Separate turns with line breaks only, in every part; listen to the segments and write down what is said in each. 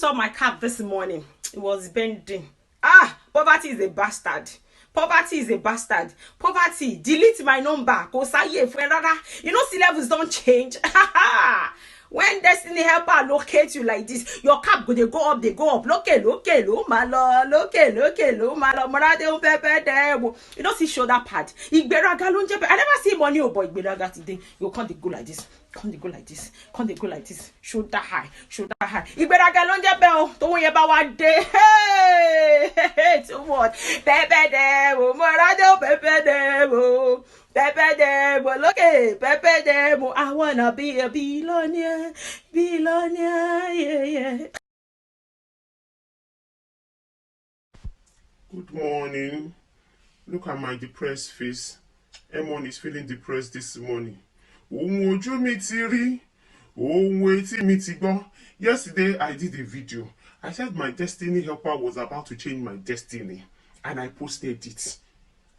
saw my cap this morning. It was bending. Poverty is a bastard. Poverty is a bastard. Poverty, delete my number. You know, see levels don't change. When destiny helper locate you like this, your cap they go up, they go up. Look, malo. You don't see shoulder pad. I never see money, oh boy. Today, you can't go like this. Can't go like this. Can't they go like this? Shoulder high. Don't worry about one day. Hey, too much. Pepe demo, morado, pepe demo. Pepe demo, look at Pepe demo. I wanna be a billionaire, yeah.
Good morning. Look at my depressed face. Emon is feeling depressed this morning. Yesterday I did a video. I said my destiny helper was about to change my destiny, and I posted it.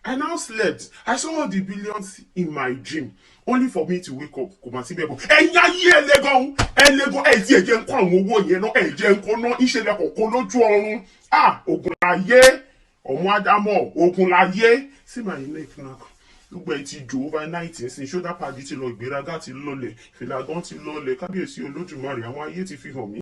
I now slept. I saw all the billions in my dream, only for me to wake up. See my neck now. Look where it's overnight since shoulder pad ti lọ ìgbéraga ti lọlẹ̀, fìlà gan ti lọlẹ̀, kábíyèsí olódùmarè àwọn ayé ti fi hàn mí.